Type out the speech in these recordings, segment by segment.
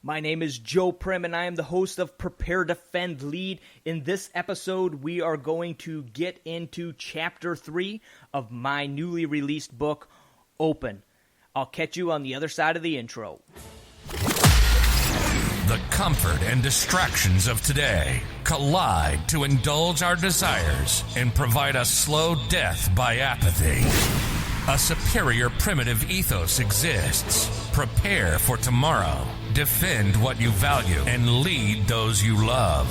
My name is Joe Prim, and I am the host of Prepare.Defend.Lead. In this episode, we are going to get into Chapter 3 of my newly released book, Open. I'll catch you on the other side of the intro. The comfort and distractions of today collide to indulge our desires and provide a slow death by apathy. A superior primitive ethos exists. Prepare for tomorrow. Defend what you value and lead those you love.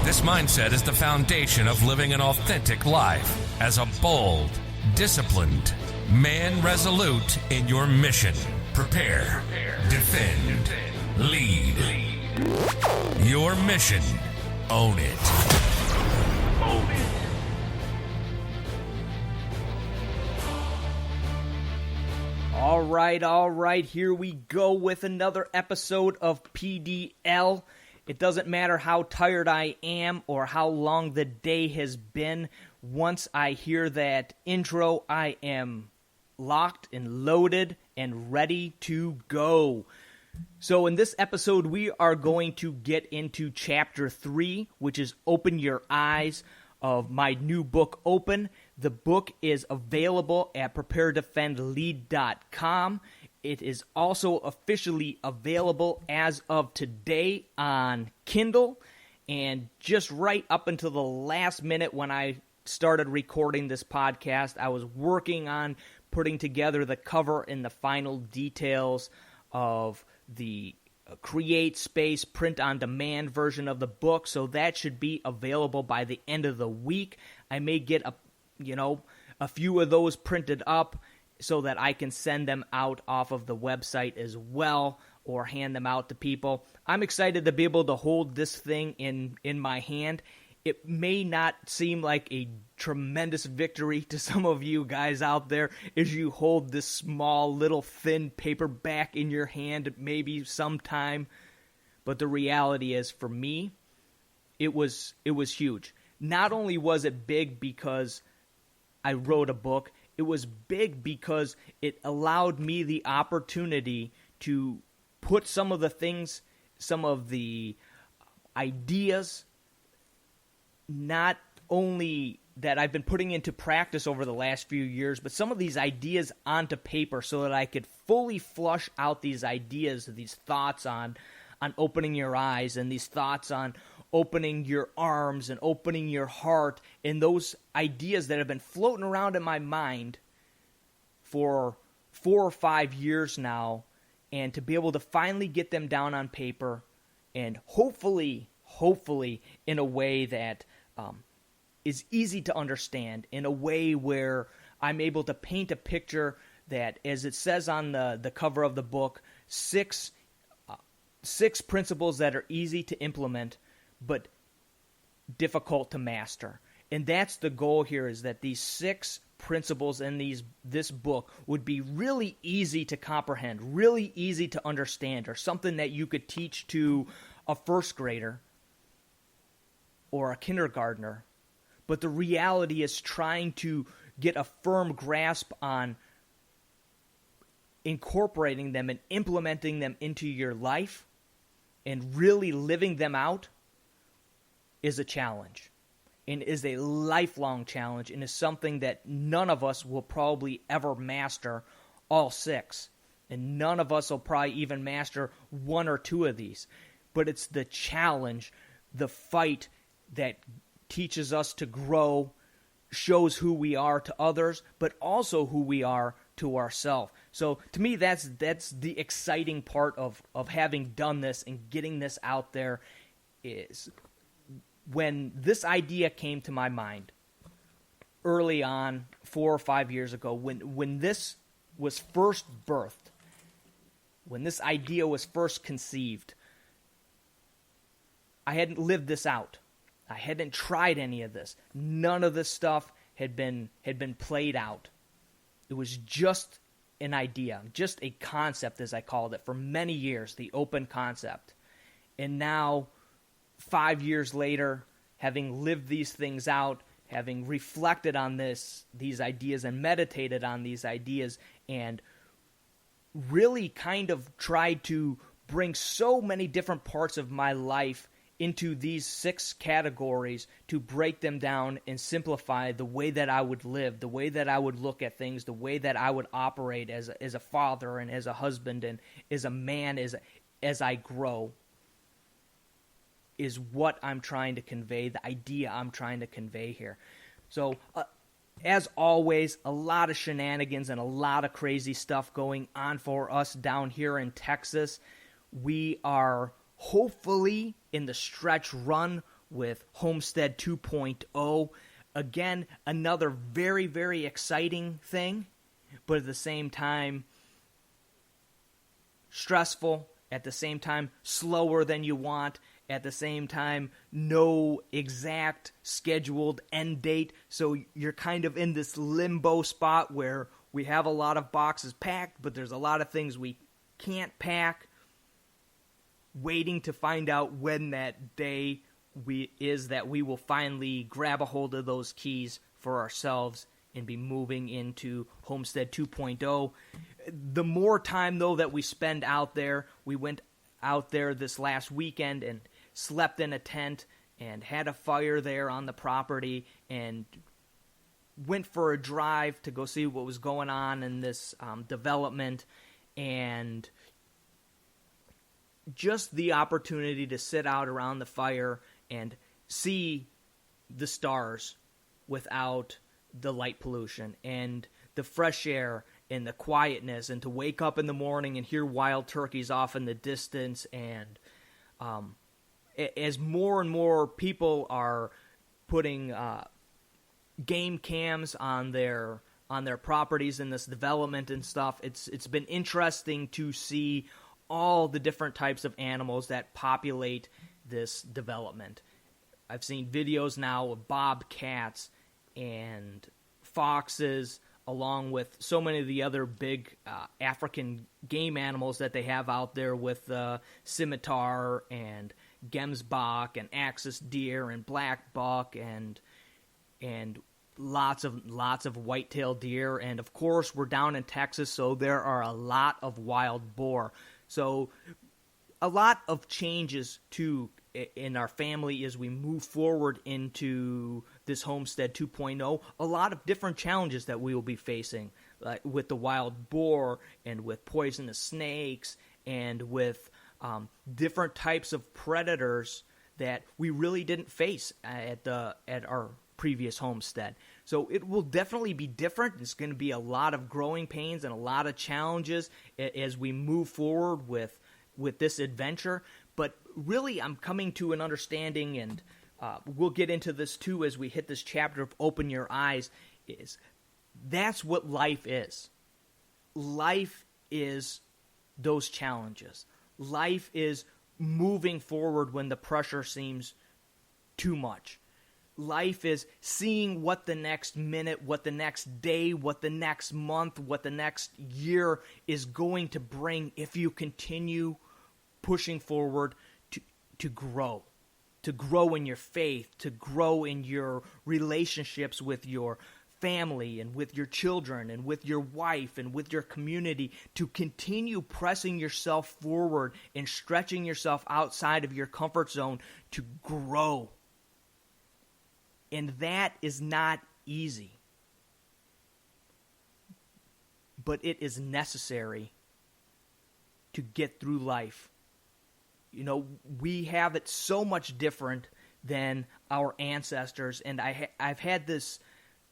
This mindset is the foundation of living an authentic life as a bold, disciplined man resolute in your mission. Prepare, defend, lead. Your mission. Own it. Own it. All right, here we go with another episode of PDL. It doesn't matter how tired I am or how long the day has been. Once I hear that intro, I am locked and loaded and ready to go. So in this episode, we are going to get into Chapter 3, which is Open Your Eyes, of my new book, Open. The book is available at Prepare.Defend.Lead.com. It is also officially available as of today on Kindle. And just right up until the last minute when I started recording this podcast, I was working on putting together the cover and the final details of the Create Space print-on-demand version of the book, so that should be available by the end of the week. I may get a few of those printed up so that I can send them out off of the website as well or hand them out to people. I'm excited to be able to hold this thing in my hand. It may not seem like a tremendous victory to some of you guys out there as you hold this small, little, thin paperback in your hand maybe sometime. But the reality is, for me, it was huge. Not only was it big because I wrote a book, it was big because it allowed me the opportunity to put some of the things, some of the ideas, not only that I've been putting into practice over the last few years, but some of these ideas onto paper so that I could fully flush out these ideas, these thoughts on opening your eyes and these thoughts on opening your arms and opening your heart, and those ideas that have been floating around in my mind for 4 or 5 years now, and to be able to finally get them down on paper and hopefully in a way that is easy to understand, in a way where I'm able to paint a picture that, as it says on the cover of the book, six principles that are easy to implement but difficult to master. And that's the goal here, is that these 6 principles in this book would be really easy to comprehend, really easy to understand, or something that you could teach to a first grader or a kindergartner. But the reality is trying to get a firm grasp on incorporating them and implementing them into your life and really living them out is a challenge, and is a lifelong challenge, and is something that none of us will probably ever master all 6. And none of us will probably even master 1 or 2 of these. But it's the challenge, the fight, that teaches us to grow, shows who we are to others, but also who we are to ourselves. So to me, that's the exciting part of having done this and getting this out there, is when this idea came to my mind early on, 4 or 5 years ago, when this was first birthed, when this idea was first conceived, I hadn't lived this out. I hadn't tried any of this. None of this stuff had been played out. It was just an idea, just a concept, as I called it, for many years, the open concept. And now, 5 years later, having lived these things out, having reflected on these ideas and meditated on these ideas, and really kind of tried to bring so many different parts of my life into these 6 categories to break them down and simplify the way that I would live, the way that I would look at things, the way that I would operate as a father and as a husband and as a man as I grow, is what I'm trying to convey, the idea I'm trying to convey here. So, as always, a lot of shenanigans and a lot of crazy stuff going on for us down here in Texas. We are hopefully in the stretch run with Homestead 2.0. Again, another very, very exciting thing, but at the same time, stressful, at the same time, slower than you want, at the same time, no exact scheduled end date, so you're kind of in this limbo spot where we have a lot of boxes packed, but there's a lot of things we can't pack, waiting to find out when that day that we will finally grab a hold of those keys for ourselves and be moving into Homestead 2.0. The more time, though, that we spend out there, we went out there this last weekend and slept in a tent and had a fire there on the property and went for a drive to go see what was going on in this development, and just the opportunity to sit out around the fire and see the stars without the light pollution and the fresh air and the quietness, and to wake up in the morning and hear wild turkeys off in the distance. And as more and more people are putting game cams on their properties in this development and stuff, it's been interesting to see all the different types of animals that populate this development. I've seen videos now of bobcats and foxes, along with so many of the other big African game animals that they have out there, with scimitar and gemsbok and axis deer and black buck and lots of white-tailed deer. And of course, we're down in Texas, so there are a lot of wild boar. So a lot of changes too in our family as we move forward into this Homestead 2.0. A lot of different challenges that we will be facing, with the wild boar and with poisonous snakes and with different types of predators that we really didn't face at our previous homestead. So it will definitely be different. It's going to be a lot of growing pains and a lot of challenges as we move forward with this adventure. But really, I'm coming to an understanding, and we'll get into this too as we hit this chapter of Open Your Eyes, is that's what life is. Life is those challenges. Life is moving forward when the pressure seems too much. Life is seeing what the next minute, what the next day, what the next month, what the next year is going to bring if you continue pushing forward to grow in your faith, to grow in your relationships with your family and with your children and with your wife and with your community, to continue pressing yourself forward and stretching yourself outside of your comfort zone to grow. And that is not easy, but it is necessary to get through life. You know, we have it so much different than our ancestors, and I've had this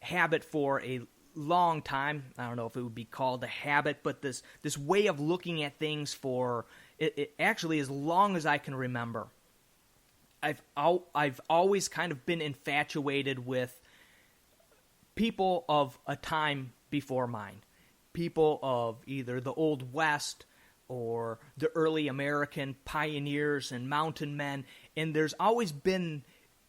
habit for a long time. I don't know if it would be called a habit, but this way of looking at things for it actually as long as I can remember. I've always kind of been infatuated with people of a time before mine, people of either the Old West or the early American pioneers and mountain men, and there's always been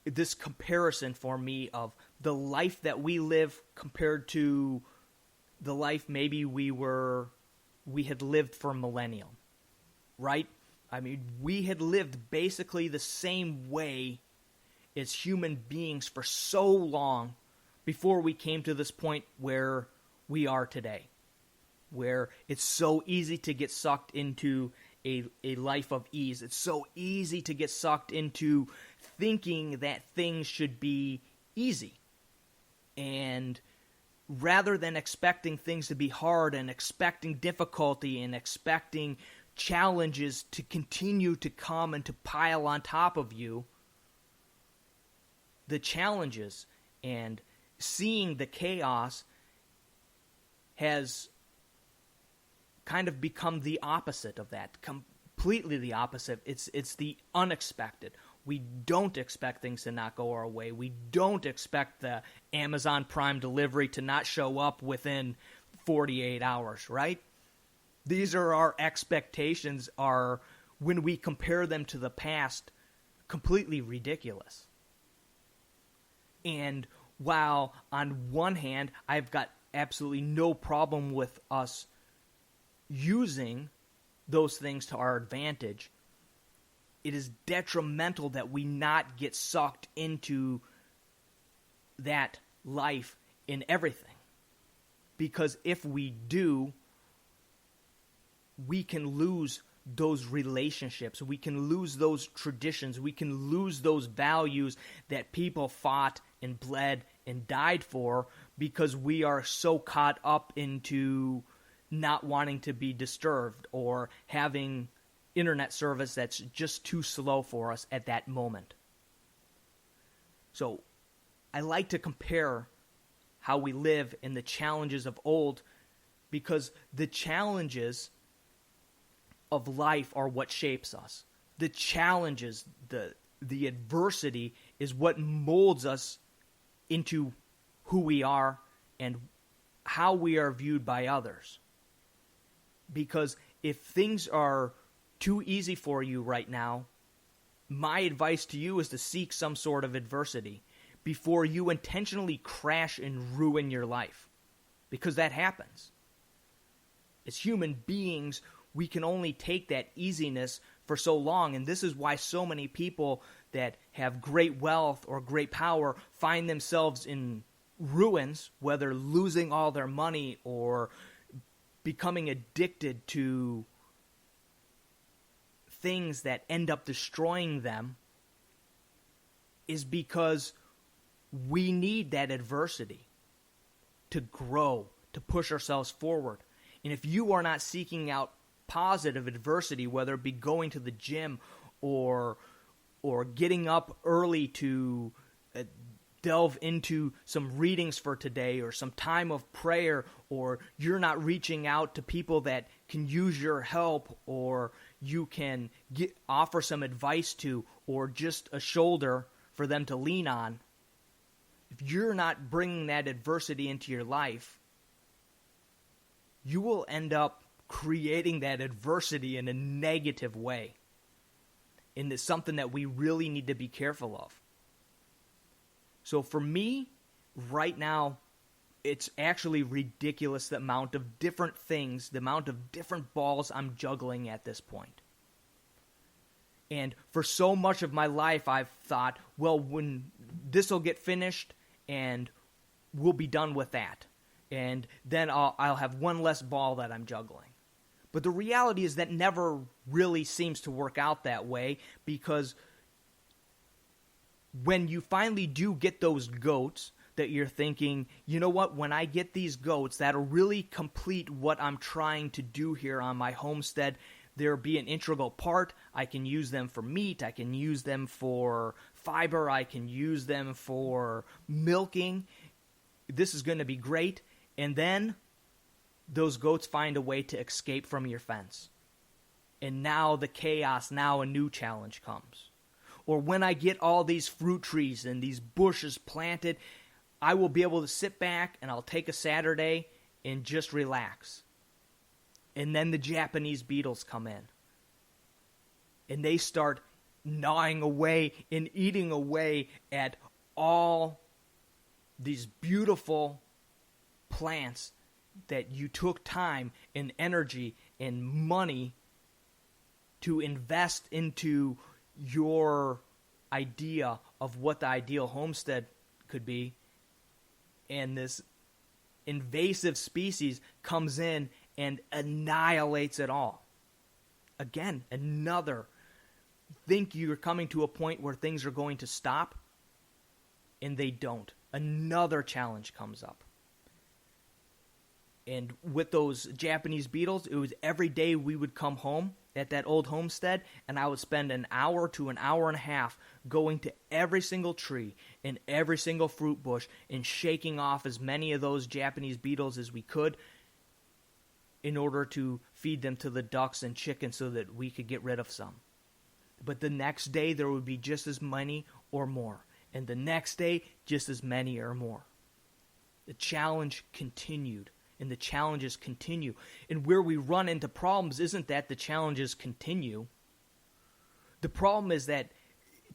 this comparison for me of the life that we live compared to the life maybe we had lived for a millennium, right? I mean, we had lived basically the same way as human beings for so long before we came to this point where we are today, where it's so easy to get sucked into a life of ease. It's so easy to get sucked into thinking that things should be easy. And rather than expecting things to be hard and expecting difficulty and expecting challenges to continue to come and to pile on top of you, the challenges and seeing the chaos has kind of become the opposite of that, completely the opposite. It's the unexpected. We don't expect things to not go our way. We don't expect the Amazon Prime delivery to not show up within 48 hours, right? These are our expectations, are, when we compare them to the past, completely ridiculous. And while on one hand, I've got absolutely no problem with us using those things to our advantage, it is detrimental that we not get sucked into that life in everything. Because if we do, we can lose those relationships. We can lose those traditions. We can lose those values that people fought and bled and died for, because we are so caught up into not wanting to be disturbed or having internet service that's just too slow for us at that moment. So I like to compare how we live in the challenges of old, because the challenges of life are what shapes us. The challenges, the adversity is what molds us into who we are and how we are viewed by others. Because if things are too easy for you right now, my advice to you is to seek some sort of adversity before you intentionally crash and ruin your life. Because that happens. As human beings, we can only take that easiness for so long, and this is why so many people that have great wealth or great power find themselves in ruins, whether losing all their money or becoming addicted to things that end up destroying them, is because we need that adversity to grow, to push ourselves forward. And if you are not seeking out positive adversity, whether it be going to the gym or getting up early to delve into some readings for today or some time of prayer, or you're not reaching out to people that can use your help, or you can offer some advice to, or just a shoulder for them to lean on, if you're not bringing that adversity into your life, you will end up creating that adversity in a negative way. And it's something that we really need to be careful of. So for me, right now, it's actually ridiculous the amount of different things, the amount of different balls I'm juggling at this point. And for so much of my life, I've thought, well, when this will get finished and we'll be done with that. And then I'll have one less ball that I'm juggling. But the reality is that never really seems to work out that way, because when you finally do get those goats that you're thinking, you know what, when I get these goats, that'll really complete what I'm trying to do here on my homestead. There'll be an integral part. I can use them for meat. I can use them for fiber. I can use them for milking. This is going to be great. And then those goats find a way to escape from your fence. And now the chaos, now a new challenge comes. Or when I get all these fruit trees and these bushes planted, I will be able to sit back and I'll take a Saturday and just relax. And then the Japanese beetles come in. And they start gnawing away and eating away at all these beautiful plants that you took time and energy and money to invest into your idea of what the ideal homestead could be. And this invasive species comes in and annihilates it all. again, think you're coming to a point where things are going to stop, and they don't. Another challenge comes up. And with those Japanese beetles, it was every day we would come home at that old homestead, and I would spend an hour to an hour and a half going to every single tree and every single fruit bush and shaking off as many of those Japanese beetles as we could in order to feed them to the ducks and chickens so that we could get rid of some. But the next day there would be just as many or more. And the next day, just as many or more. The challenge continued. And the challenges continue. And where we run into problems isn't that the challenges continue. The problem is that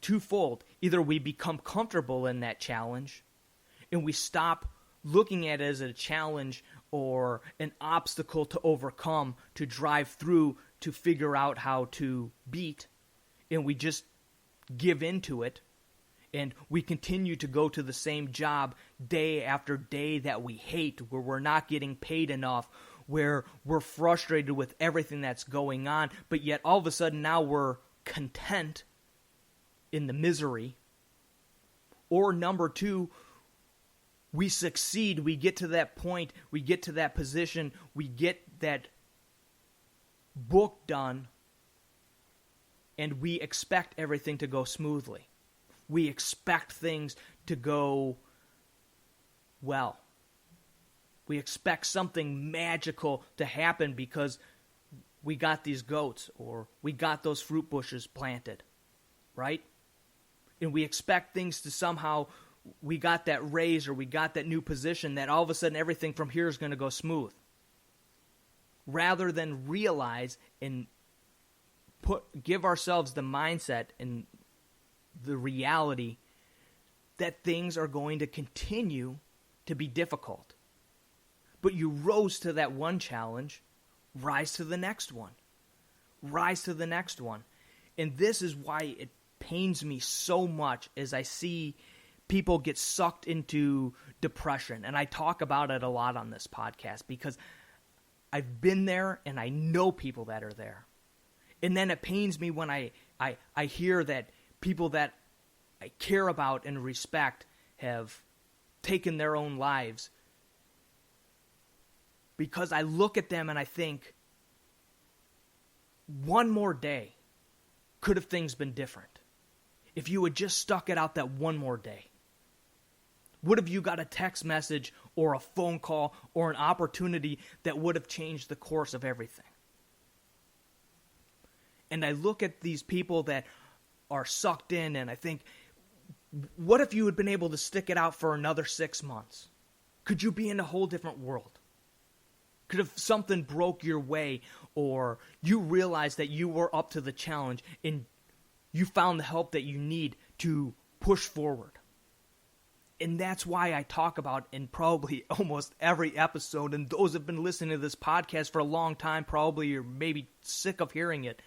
twofold. Either we become comfortable in that challenge and we stop looking at it as a challenge or an obstacle to overcome, to drive through, to figure out how to beat, and we just give into it. And we continue to go to the same job day after day that we hate, where we're not getting paid enough, where we're frustrated with everything that's going on, but yet all of a sudden now we're content in the misery. Or number two, we succeed, we get to that point, we get to that position, we get that book done, and we expect everything to go smoothly. We expect things to go well. We expect something magical to happen because we got these goats or we got those fruit bushes planted, right? And we expect things to somehow, we got that raise or we got that new position, that all of a sudden everything from here is going to go smooth. Rather than realize and give ourselves the mindset and the reality that things are going to continue to be difficult. But you rose to that one challenge, rise to the next one. Rise to the next one. And this is why it pains me so much as I see people get sucked into depression. And I talk about it a lot on this podcast because I've been there and I know people that are there. And then it pains me when I hear that people that I care about and respect have taken their own lives, because I look at them and I think, one more day, could have things been different? If you had just stuck it out that one more day, would have you got a text message or a phone call or an opportunity that would have changed the course of everything? And I look at these people that are sucked in, and I think, what if you had been able to stick it out for another 6 months? Could you be in a whole different world? Could have something broke your way, or you realized that you were up to the challenge and you found the help that you need to push forward. And that's why I talk about in probably almost every episode, and those who have been listening to this podcast for a long time probably are maybe sick of hearing it.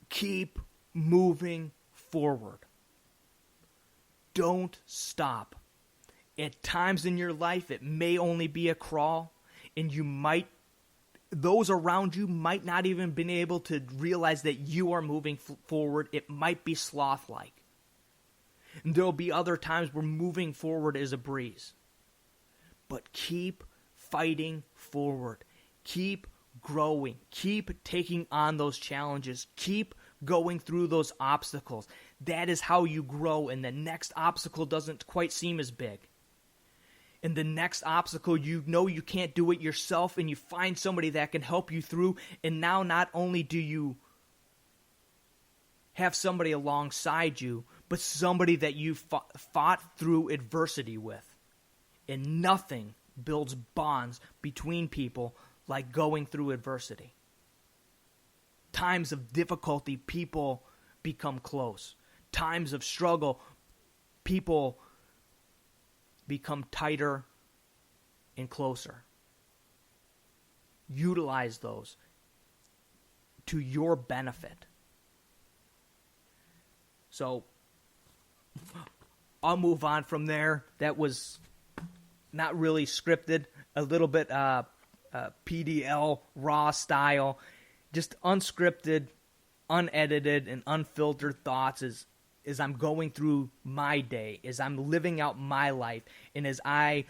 Keep moving forward. Don't stop. At times in your life, it may only be a crawl, and those around you might not even been able to realize that you are moving forward. It might be sloth-like. And there'll be other times where moving forward is a breeze. But keep fighting forward. Keep growing. Keep taking on those challenges. Keep going through those obstacles. That is how you grow, and the next obstacle doesn't quite seem as big. And the next obstacle, you know you can't do it yourself, and you find somebody that can help you through, and now not only do you have somebody alongside you, but somebody that you fought through adversity with. And nothing builds bonds between people like going through adversity. Times of difficulty, people become close. Times of struggle, people become tighter and closer. Utilize those to your benefit. So, I'll move on from there. That was not really scripted, a little bit PDL, raw style. just unscripted, unedited, and unfiltered thoughts as I'm going through my day, as I'm living out my life, and as I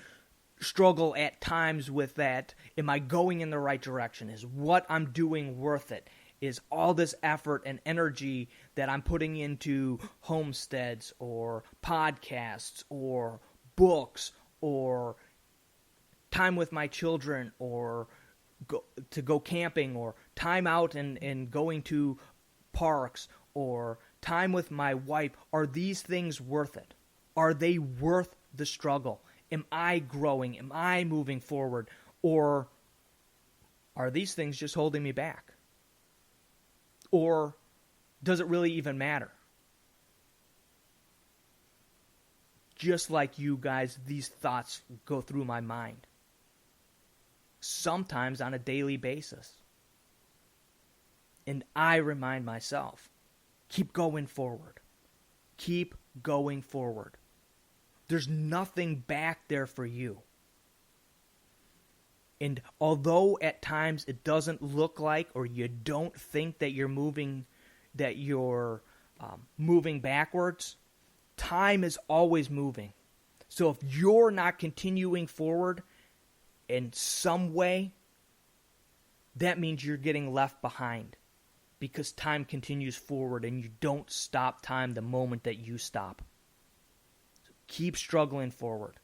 struggle at times with that. Am I going in the right direction? Is what I'm doing worth it? Is all this effort and energy that I'm putting into homesteads or podcasts or books or time with my children or go camping or time out and going to parks or time with my wife, are these things worth it? Are they worth the struggle? Am I growing? Am I moving forward? Or are these things just holding me back? Or does it really even matter? Just like you guys, these thoughts go through my mind. Sometimes on a daily basis. And I remind myself, keep going forward. Keep going forward. There's nothing back there for you. And although at times it doesn't look like, or you don't think that you're moving backwards, time is always moving. So if you're not continuing forward in some way, that means you're getting left behind, because time continues forward and you don't stop time the moment that you stop. So keep struggling forward.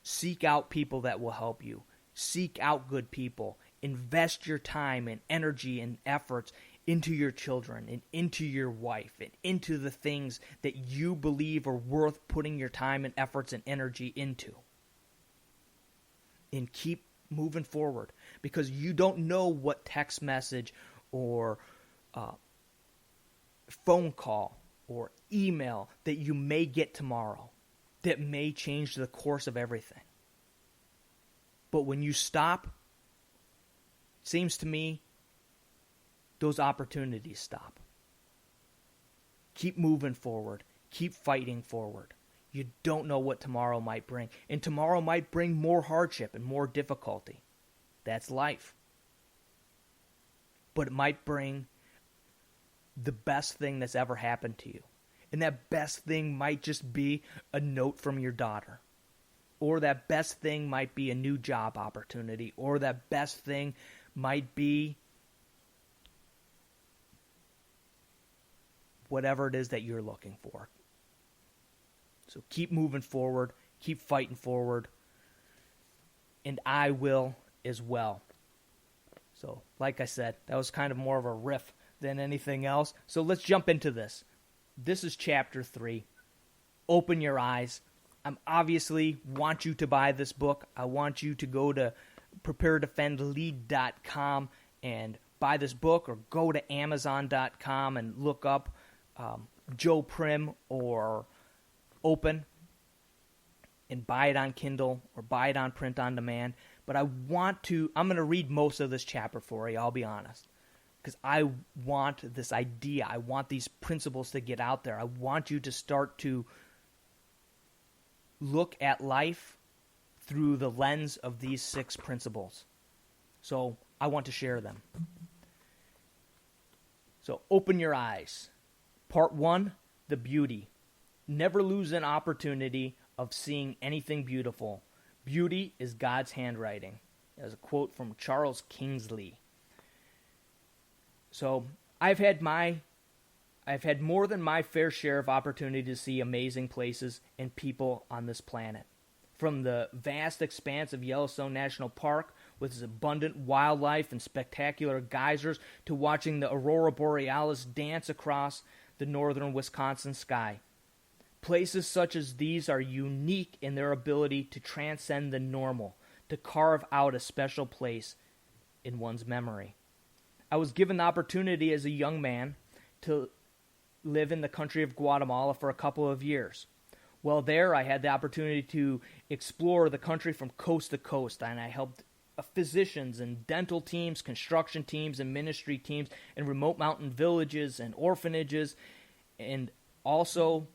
Seek out people that will help you. Seek out good people. Invest your time and energy and efforts into your children and into your wife and into the things that you believe are worth putting your time and efforts and energy into. And keep moving forward, because you don't know what text message or phone call or email that you may get tomorrow that may change the course of everything. But when you stop, it seems to me those opportunities stop. Keep moving forward. Keep fighting forward. You don't know what tomorrow might bring. And tomorrow might bring more hardship and more difficulty. That's life. But it might bring the best thing that's ever happened to you. And that best thing might just be a note from your daughter. Or that best thing might be a new job opportunity. Or that best thing might be whatever it is that you're looking for. So keep moving forward. Keep fighting forward. And I will as well. So, like I said, that was kind of more of a riff than anything else. So let's jump into this. This is chapter 3. Open your eyes. I obviously want you to buy this book. I want you to go to Prepare.Defend.Lead.com and buy this book, or go to Amazon.com and look up Joe Prim or Open and buy it on Kindle or buy it on print on demand. But I'm going to read most of this chapter for you, I'll be honest. Because I want this idea, I want these principles to get out there. I want you to start to look at life through the lens of these 6 principles. So I want to share them. So open your eyes. Part 1, the beauty. Never lose an opportunity of seeing anything beautiful. Beauty is God's handwriting. That's a quote from Charles Kingsley. So I've had more than my fair share of opportunity to see amazing places and people on this planet. From the vast expanse of Yellowstone National Park with its abundant wildlife and spectacular geysers, to watching the aurora borealis dance across the northern Wisconsin sky. Places such as these are unique in their ability to transcend the normal, to carve out a special place in one's memory. I was given the opportunity as a young man to live in the country of Guatemala for a couple of years. While there, I had the opportunity to explore the country from coast to coast, and I helped physicians and dental teams, construction teams, and ministry teams in remote mountain villages and orphanages, and also,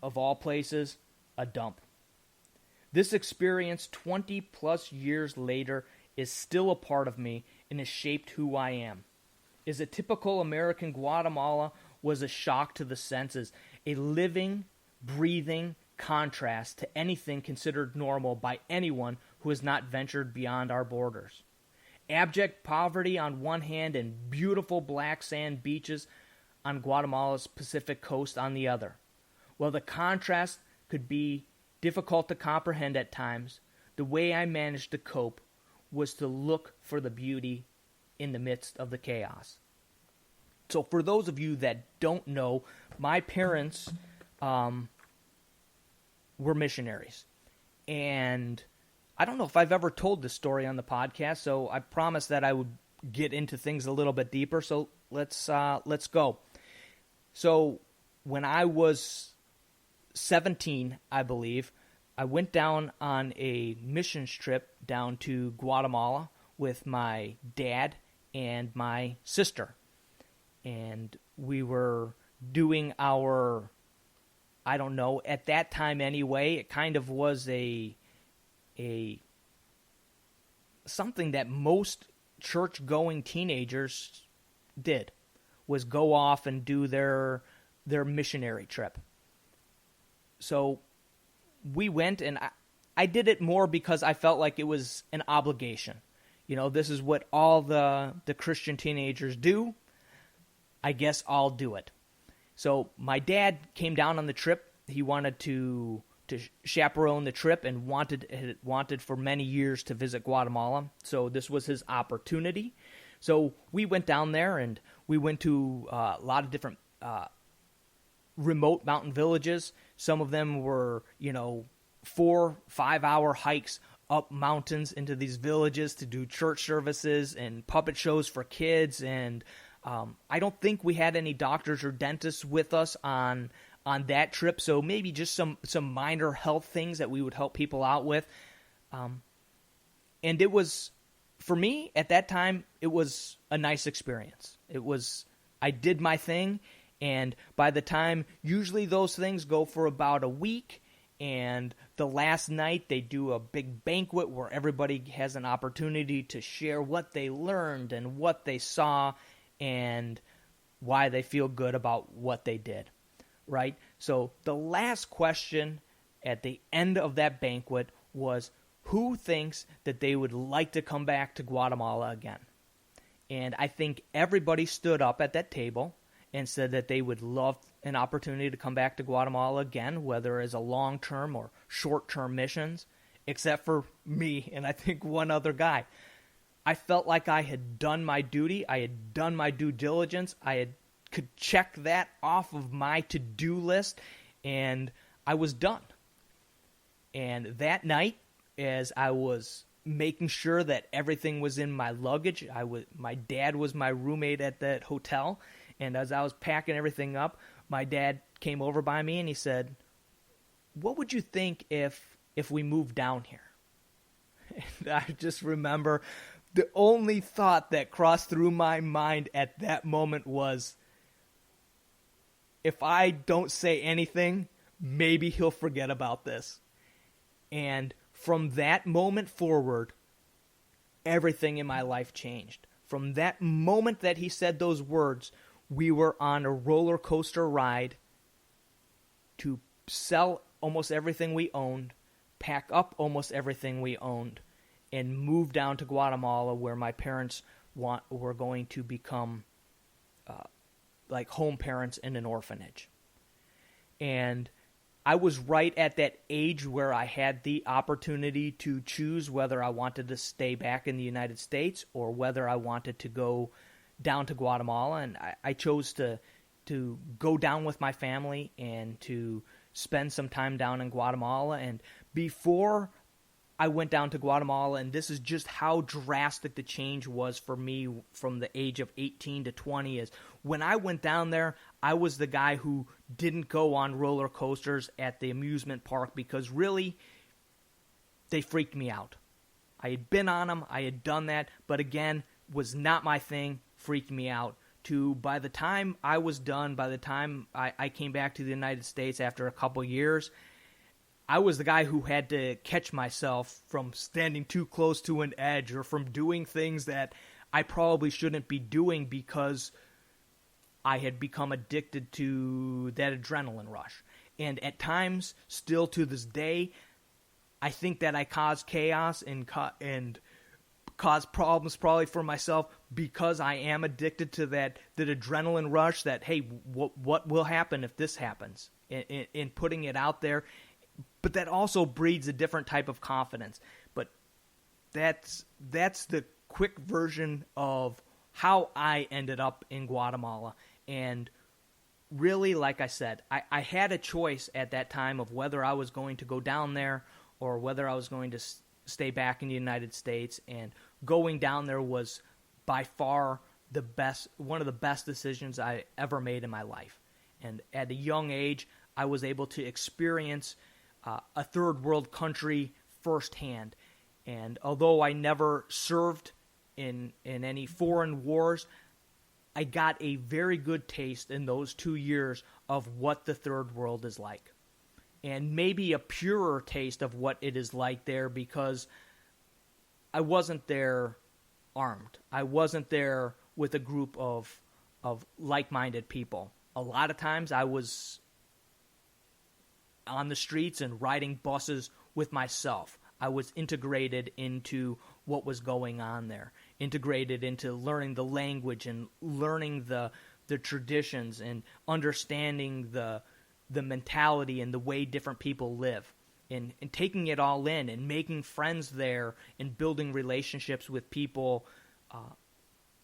of all places, a dump. This experience, 20 plus years later, is still a part of me and has shaped who I am. is a typical American Guatemala was a shock to the senses, a living, breathing contrast to anything considered normal by anyone who has not ventured beyond our borders. Abject poverty on one hand and beautiful black sand beaches on Guatemala's Pacific coast on the other. While the contrast could be difficult to comprehend at times, the way I managed to cope was to look for the beauty in the midst of the chaos. So for those of you that don't know, my parents were missionaries. And I don't know if I've ever told this story on the podcast, so I promised that I would get into things a little bit deeper. So let's go. So when I was 17, I believe, I went down on a missions trip down to Guatemala with my dad and my sister. And we were doing our, I don't know, at that time anyway, it kind of was a something that most church-going teenagers did, was go off and do their missionary trip. So we went, and I did it more because I felt like it was an obligation. You know, this is what all the Christian teenagers do. I guess I'll do it. So my dad came down on the trip. He wanted to chaperone the trip and wanted for many years to visit Guatemala. So this was his opportunity. So we went down there, and we went to a lot of different remote mountain villages. Some of them were, 4-5 hour hikes up mountains into these villages to do church services and puppet shows for kids. And I don't think we had any doctors or dentists with us on that trip, so maybe just some minor health things that we would help people out with. And it was, for me, at that time, it was a nice experience. I did my thing, and by the time, usually those things go for about a week, and the last night they do a big banquet where everybody has an opportunity to share what they learned and what they saw and why they feel good about what they did, right? So the last question at the end of that banquet was, who thinks that they would like to come back to Guatemala again? And I think everybody stood up at that table and said that they would love an opportunity to come back to Guatemala again, whether as a long-term or short-term missions, except for me and I think one other guy. I felt like I had done my duty. I had done my due diligence. Could check that off of my to-do list, and I was done. And that night, as I was making sure that everything was in my luggage, my dad was my roommate at that hotel, and as I was packing everything up, my dad came over by me and he said, "What would you think if we moved down here?" And I just remember the only thought that crossed through my mind at that moment was, if I don't say anything, maybe he'll forget about this. And from that moment forward, everything in my life changed. From that moment that he said those words, we were on a roller coaster ride to sell almost everything we owned, pack up almost everything we owned, and move down to Guatemala, where my parents were going to become like home parents in an orphanage. And I was right at that age where I had the opportunity to choose whether I wanted to stay back in the United States or whether I wanted to go down to Guatemala. And I chose to go down with my family and to spend some time down in Guatemala. And before I went down to Guatemala, and this is just how drastic the change was for me from the age of 18 to 20, is when I went down there, I was the guy who didn't go on roller coasters at the amusement park because really, they freaked me out. I had been on them, I had done that, but again, was not my thing, freaked me out. By the time I was done, by the time I came back to the United States after a couple years, I was the guy who had to catch myself from standing too close to an edge or from doing things that I probably shouldn't be doing because I had become addicted to that adrenaline rush. And at times, still to this day, I think that I caused chaos and caused problems probably for myself because I am addicted to that adrenaline rush that, hey, what will happen if this happens? In putting it out there. But that also breeds a different type of confidence. But that's the quick version of how I ended up in Guatemala. And really, like I said, I had a choice at that time of whether I was going to go down there or whether I was going to stay back in the United States. And going down there was by far one of the best decisions I ever made in my life. And at a young age, I was able to experience a third world country firsthand. And although I never served in any foreign wars, I got a very good taste in those 2 years of what the third world is like. And maybe a purer taste of what it is like there because I wasn't there armed. I wasn't there with a group of like-minded people. A lot of times I was on the streets and riding buses with myself. I was integrated into what was going on there, integrated into learning the language and learning the traditions and understanding the mentality and the way different people live, and taking it all in and making friends there and building relationships with people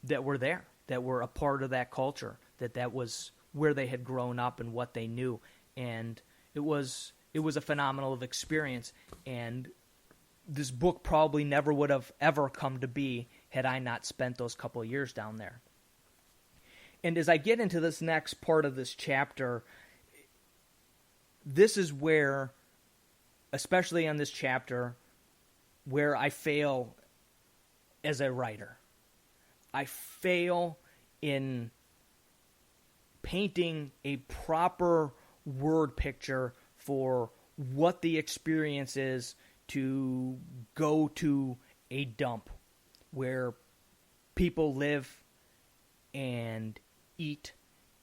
that were there, that were a part of that culture, that was where they had grown up and what they knew. And it was a phenomenal experience, and this book probably never would have ever come to be had I not spent those couple of years down there. And as I get into this next part of this chapter, this is where, especially on this chapter, where I fail as a writer. I fail in painting a proper word picture for what the experience is to go to a dump where people live and eat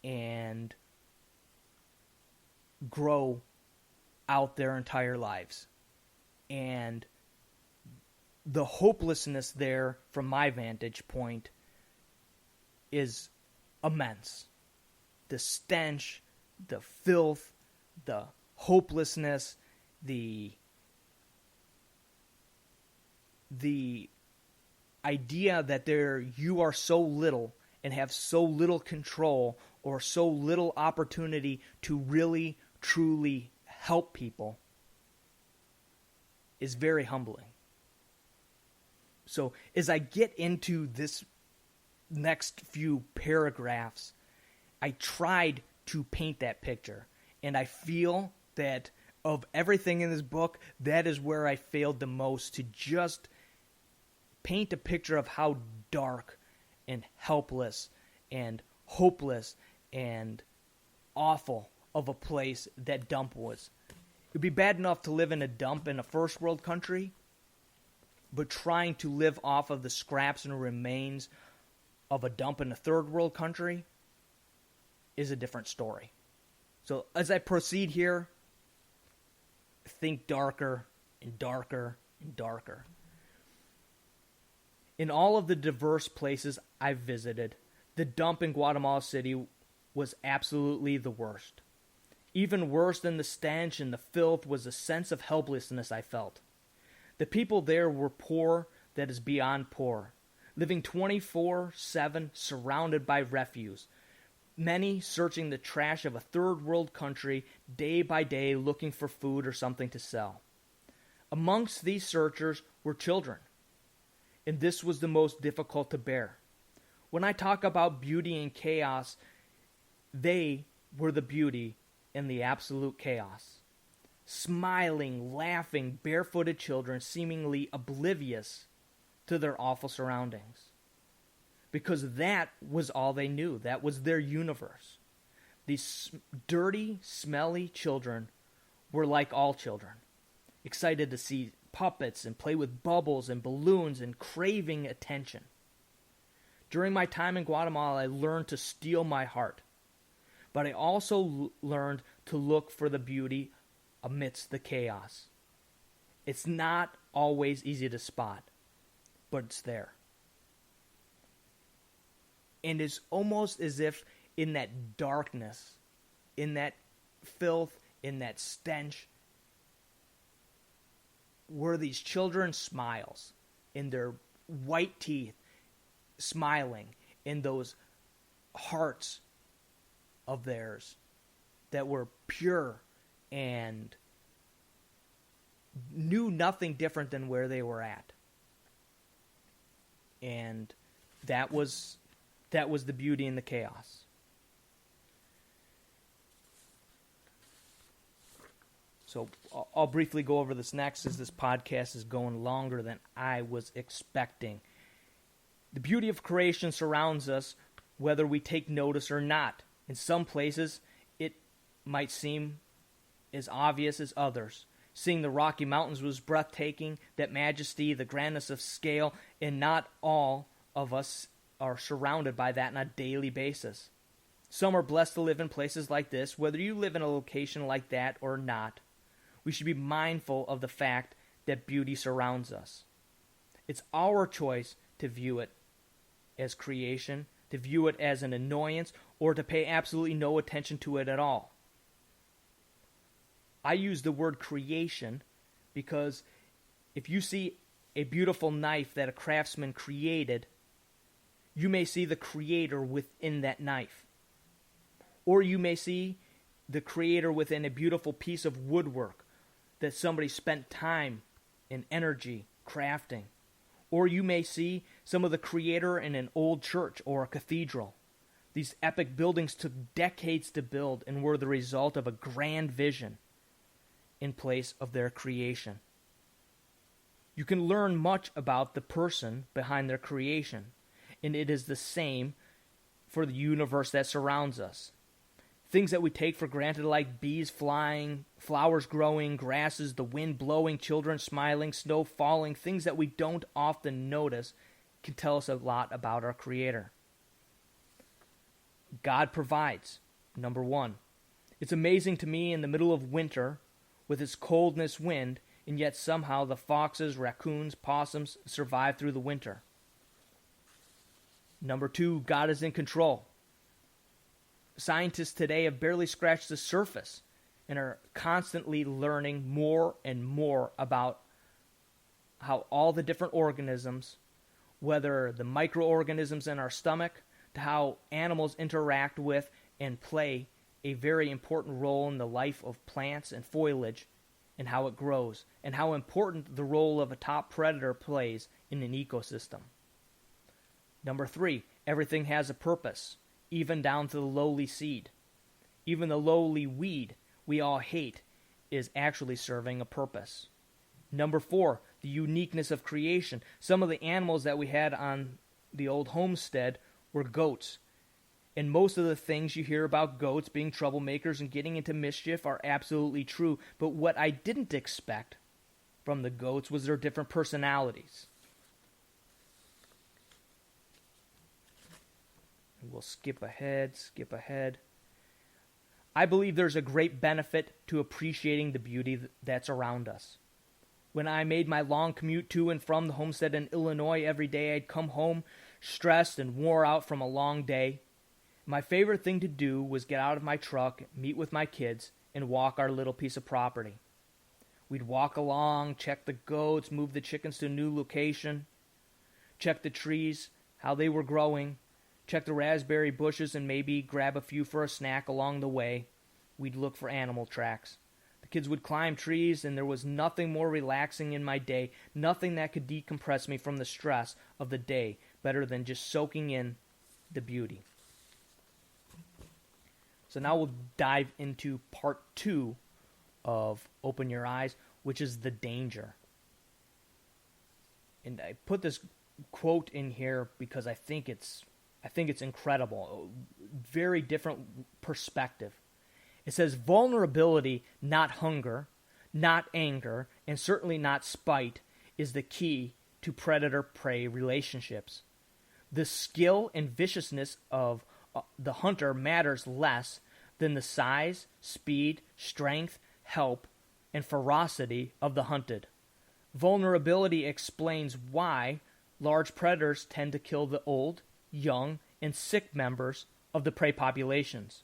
and grow out their entire lives. And the hopelessness there, from my vantage point, is immense. The stench, the filth, the hopelessness, the idea that you are so little and have so little control or so little opportunity to really, truly help people is very humbling. So as I get into this next few paragraphs, I tried to paint that picture. And I feel that of everything in this book, that is where I failed the most, to just paint a picture of how dark and helpless and hopeless and awful of a place that dump was. It would be bad enough to live in a dump in a first world country, but trying to live off of the scraps and remains of a dump in a third world country is a different story. So as I proceed here, think darker and darker and darker. In all of the diverse places I've visited, the dump in Guatemala City was absolutely the worst. Even worse than the stench and the filth was the sense of helplessness I felt. The people there were poor that is beyond poor, living 24/7 surrounded by refuse, many searching the trash of a third world country day by day looking for food or something to sell. Amongst these searchers were children, and this was the most difficult to bear. When I talk about beauty and chaos, they were the beauty in the absolute chaos. Smiling, laughing, barefooted children seemingly oblivious to their awful surroundings. Because that was all they knew. That was their universe. These dirty, smelly children were like all children, excited to see puppets and play with bubbles and balloons and craving attention. During my time in Guatemala, I learned to steal my heart. But I also learned to look for the beauty amidst the chaos. It's not always easy to spot, but it's there. And it's almost as if in that darkness, in that filth, in that stench, were these children's smiles, in their white teeth, smiling, in those hearts of theirs that were pure and knew nothing different than where they were at. And that was the beauty in the chaos. So I'll briefly go over this next, as this podcast is going longer than I was expecting. The beauty of creation surrounds us, whether we take notice or not. In some places, it might seem as obvious as others. Seeing the Rocky Mountains was breathtaking, that majesty, the grandness of scale, and not all of us are surrounded by that on a daily basis. Some are blessed to live in places like this. Whether you live in a location like that or not, we should be mindful of the fact that beauty surrounds us. It's our choice to view it as creation, to view it as an annoyance, or to pay absolutely no attention to it at all. I use the word creation because if you see a beautiful knife that a craftsman created, you may see the creator within that knife. Or you may see the creator within a beautiful piece of woodwork that somebody spent time and energy crafting. Or you may see some of the creator in an old church or a cathedral. These epic buildings took decades to build and were the result of a grand vision in place of their creation. You can learn much about the person behind their creation, and it is the same for the universe that surrounds us. Things that we take for granted, like bees flying, flowers growing, grasses, the wind blowing, children smiling, snow falling, things that we don't often notice, can tell us a lot about our Creator. God provides, number one. It's amazing to me in the middle of winter, with its coldness wind, and yet somehow the foxes, raccoons, possums survive through the winter. Number two, God is in control. Scientists today have barely scratched the surface and are constantly learning more and more about how all the different organisms, whether the microorganisms in our stomach, to how animals interact with and play a very important role in the life of plants and foliage and how it grows, and how important the role of a top predator plays in an ecosystem. Number three, everything has a purpose, even down to the lowly seed. Even the lowly weed we all hate is actually serving a purpose. Number four, the uniqueness of creation. Some of the animals that we had on the old homestead were goats. And most of the things you hear about goats being troublemakers and getting into mischief are absolutely true. But what I didn't expect from the goats was their different personalities. We'll skip ahead. I believe there's a great benefit to appreciating the beauty that's around us. When I made my long commute to and from the homestead in Illinois every day, I'd come home stressed and wore out from a long day. My favorite thing to do was get out of my truck, meet with my kids, and walk our little piece of property. We'd walk along, check the goats, move the chickens to a new location, check the trees, how they were growing, check the raspberry bushes, and maybe grab a few for a snack along the way. We'd look for animal tracks. The kids would climb trees, and there was nothing more relaxing in my day, nothing that could decompress me from the stress of the day better than just soaking in the beauty. So now we'll dive into part 2 of Open Your Eyes, which is the danger. And I put this quote in here because I think it's incredible. Very different perspective. It says, vulnerability, not hunger, not anger, and certainly not spite, is the key to predator-prey relationships. The skill and viciousness of the hunter matters less than the size, speed, strength, help, and ferocity of the hunted. Vulnerability explains why large predators tend to kill the old, young, and sick members of the prey populations.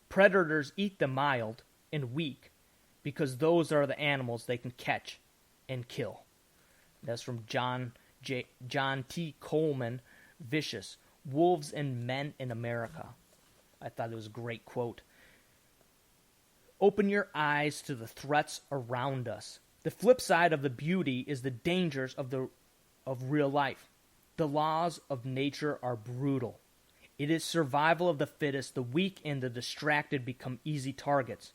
Predators eat the mild and weak because those are the animals they can catch and kill. That's from John T. Coleman, Vicious, Wolves and Men in America. I thought it was a great quote. Open your eyes to the threats around us. The flip side of the beauty is the dangers of real life. The laws of nature are brutal. It is survival of the fittest. The weak and the distracted become easy targets.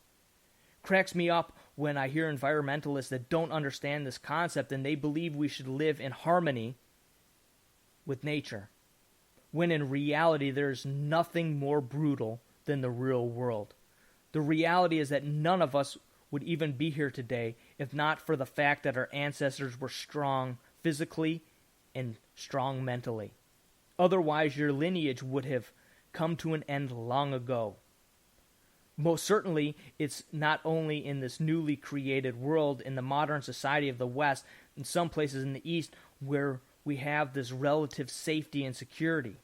Cracks me up when I hear environmentalists that don't understand this concept and they believe we should live in harmony with nature, when in reality there's nothing more brutal than the real world. The reality is that none of us would even be here today if not for the fact that our ancestors were strong physically and strong mentally. Otherwise, your lineage would have come to an end long ago. Most certainly, it's not only in this newly created world, in the modern society of the West, in some places in the East, where we have this relative safety and security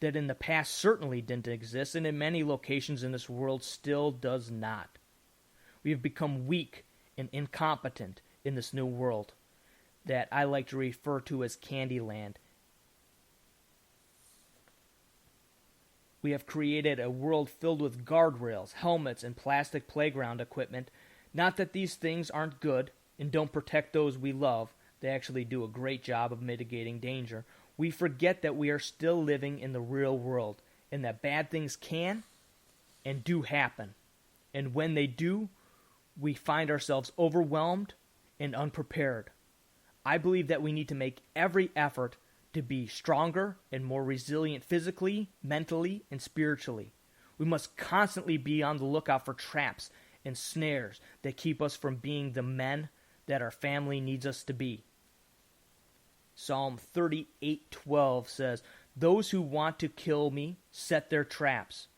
that in the past certainly didn't exist, and in many locations in this world still does not. We have become weak and incompetent in this new world that I like to refer to as Candyland. We have created a world filled with guardrails, helmets, and plastic playground equipment. Not that these things aren't good and don't protect those we love. They actually do a great job of mitigating danger. We forget that we are still living in the real world and that bad things can and do happen. And when they do, we find ourselves overwhelmed and unprepared. I believe that we need to make every effort to be stronger and more resilient physically, mentally, and spiritually. We must constantly be on the lookout for traps and snares that keep us from being the men that our family needs us to be. Psalm 38:12 says, "Those who want to kill me set their traps.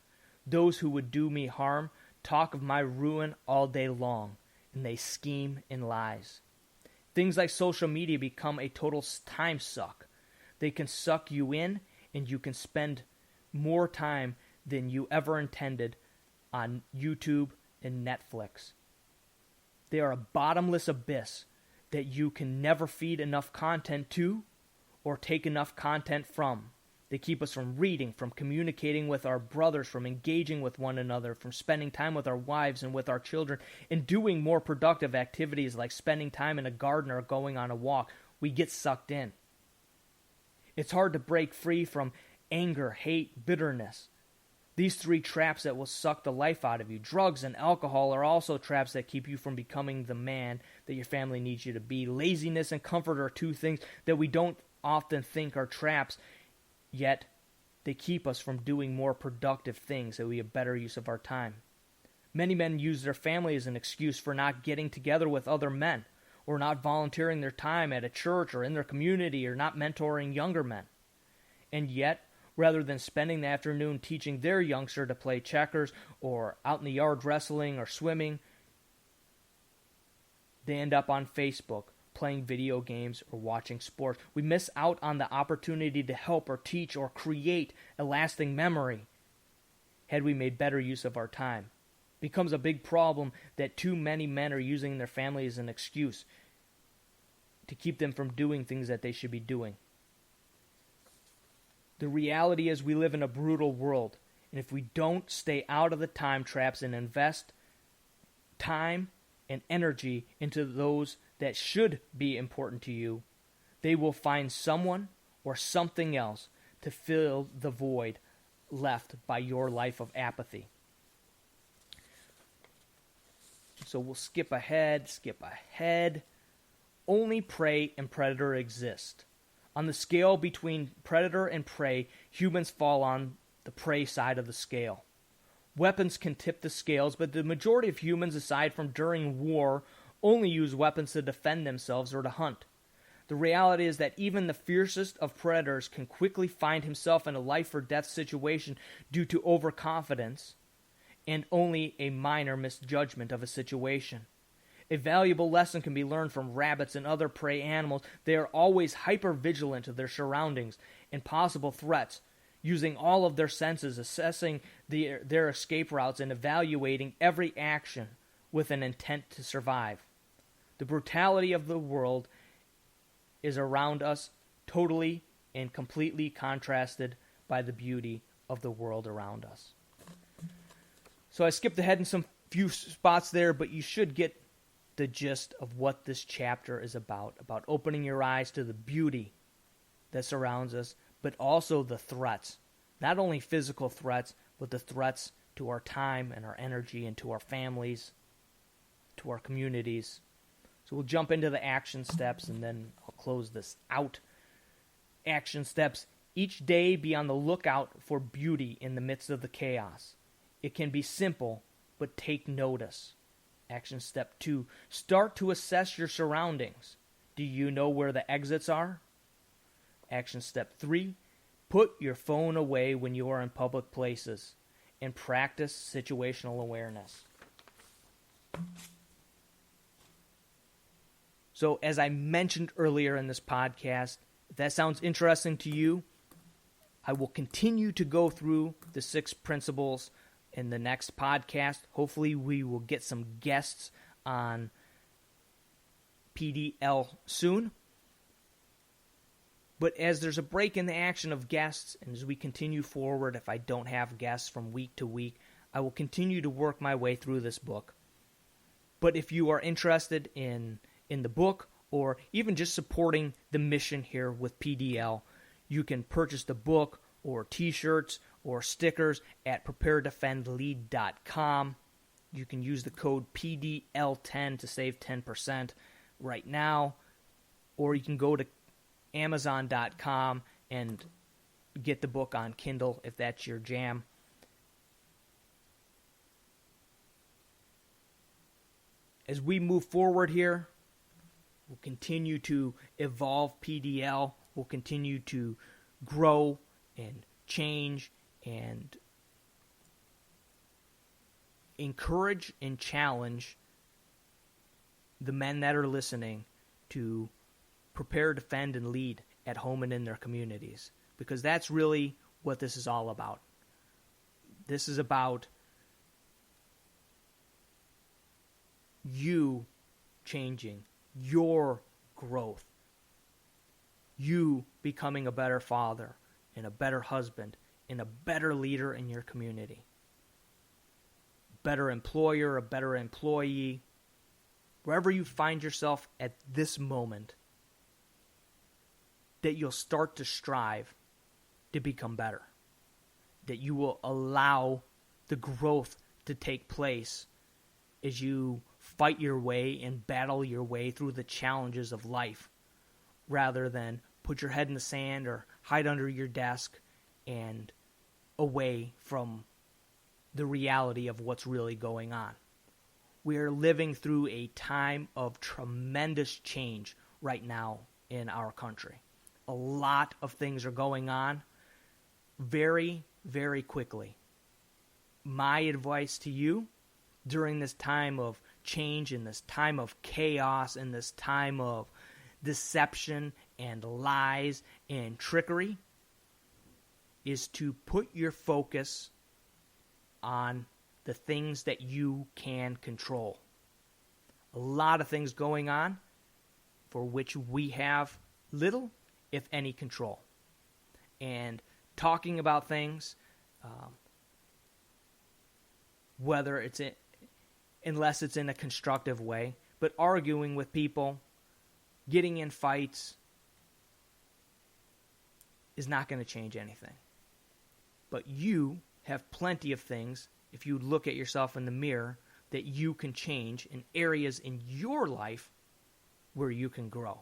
Those who would do me harm talk of my ruin all day long, and they scheme in lies." Things like social media become a total time suck. They can suck you in, and you can spend more time than you ever intended on YouTube and Netflix. They are a bottomless abyss that you can never feed enough content to or take enough content from. They keep us from reading, from communicating with our brothers, from engaging with one another, from spending time with our wives and with our children, and doing more productive activities like spending time in a garden or going on a walk. We get sucked in. It's hard to break free from anger, hate, bitterness. These three traps that will suck the life out of you. Drugs and alcohol are also traps that keep you from becoming the man that your family needs you to be. Laziness and comfort are two things that we don't often think are traps, yet they keep us from doing more productive things that we have better use of our time. Many men use their family as an excuse for not getting together with other men, or not volunteering their time at a church or in their community, or not mentoring younger men. And yet, rather than spending the afternoon teaching their youngster to play checkers or out in the yard wrestling or swimming, they end up on Facebook playing video games or watching sports. We miss out on the opportunity to help or teach or create a lasting memory had we made better use of our time. It becomes a big problem that too many men are using their family as an excuse to keep them from doing things that they should be doing. The reality is we live in a brutal world, and if we don't stay out of the time traps and invest time and energy into those that should be important to you, they will find someone or something else to fill the void left by your life of apathy. So we'll skip ahead. Only prey and predator exist. On the scale between predator and prey, humans fall on the prey side of the scale. Weapons can tip the scales, but the majority of humans, aside from during war, only use weapons to defend themselves or to hunt. The reality is that even the fiercest of predators can quickly find himself in a life-or-death situation due to overconfidence and only a minor misjudgment of a situation. A valuable lesson can be learned from rabbits and other prey animals. They are always hyper-vigilant of their surroundings and possible threats, using all of their senses, assessing their escape routes, and evaluating every action with an intent to survive. The brutality of the world is around us, totally and completely contrasted by the beauty of the world around us. So I skipped ahead in some few spots there, but you should get the gist of what this chapter is about opening your eyes to the beauty that surrounds us, but also the threats. Not only physical threats, but the threats to our time and our energy and to our families, to our communities. So we'll jump into the action steps and then I'll close this out. Action steps. Each day be on the lookout for beauty in the midst of the chaos. It can be simple, but take notice. Action step 2. Start to assess your surroundings. Do you know where the exits are? Action step 3. Put your phone away when you are in public places and practice situational awareness. So as I mentioned earlier in this podcast, if that sounds interesting to you, I will continue to go through the 6 principles in the next podcast. Hopefully we will get some guests on PDL soon. But as there's a break in the action of guests, and as we continue forward, if I don't have guests from week to week, I will continue to work my way through this book. But if you are interested in the book, or even just supporting the mission here with PDL, you can purchase the book or t-shirts or stickers at Prepare.Defend.Lead.com. You can use the code PDL10 to save 10% right now, or you can go to Amazon.com and get the book on Kindle if that's your jam. As we move forward here, we'll continue to evolve PDL. We'll continue to grow and change and encourage and challenge the men that are listening to prepare, defend, and lead at home and in their communities. Because that's really what this is all about. This is about you changing, your growth, you becoming a better father and a better husband and a better leader in your community, better employer, a better employee, wherever you find yourself at this moment, that you'll start to strive to become better, that you will allow the growth to take place as you fight your way and battle your way through the challenges of life, rather than put your head in the sand or hide under your desk and away from the reality of what's really going on. We are living through a time of tremendous change right now in our country. A lot of things are going on very, very quickly. My advice to you during this time of change, in this time of chaos, in this time of deception and lies and trickery, is to put your focus on the things that you can control. A lot of things going on for which we have little, if any, control. And talking about things, whether it's unless it's in a constructive way, but arguing with people, getting in fights, is not going to change anything. But you have plenty of things, if you look at yourself in the mirror, that you can change in areas in your life where you can grow.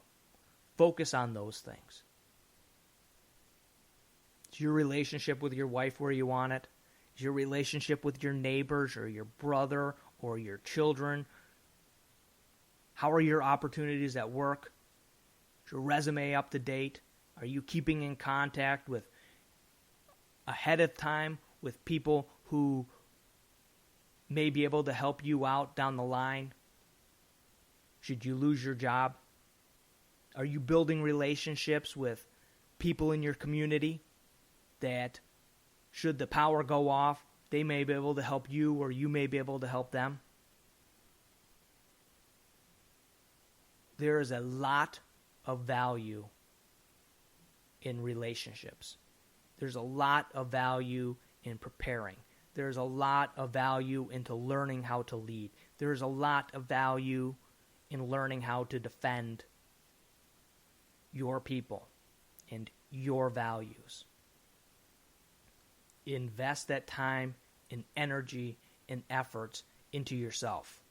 Focus on those things. Is your relationship with your wife where you want it? Is your relationship with your neighbors or your brother or your children? How are your opportunities at work? Is your resume up to date? Are you keeping in contact with ahead of time with people who may be able to help you out down the line should you lose your job? Are you building relationships with people in your community that should the power go off, they may be able to help you or you may be able to help them? There is a lot of value in relationships. There's a lot of value in preparing. There's a lot of value into learning how to lead. There's a lot of value in learning how to defend your people and your values. Invest that time and energy and efforts into yourself.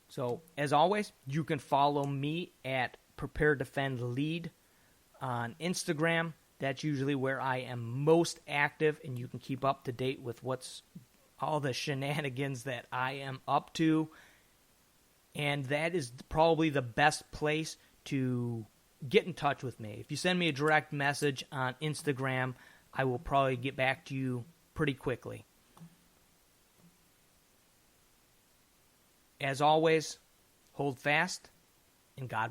So, as always, you can follow me at Prepare.Defend.Lead on Instagram. That's usually where I am most active, and you can keep up to date with what's all the shenanigans that I am up to. And that is probably the best place to get in touch with me. If you send me a direct message on Instagram, I will probably get back to you pretty quickly. As always, hold fast, and God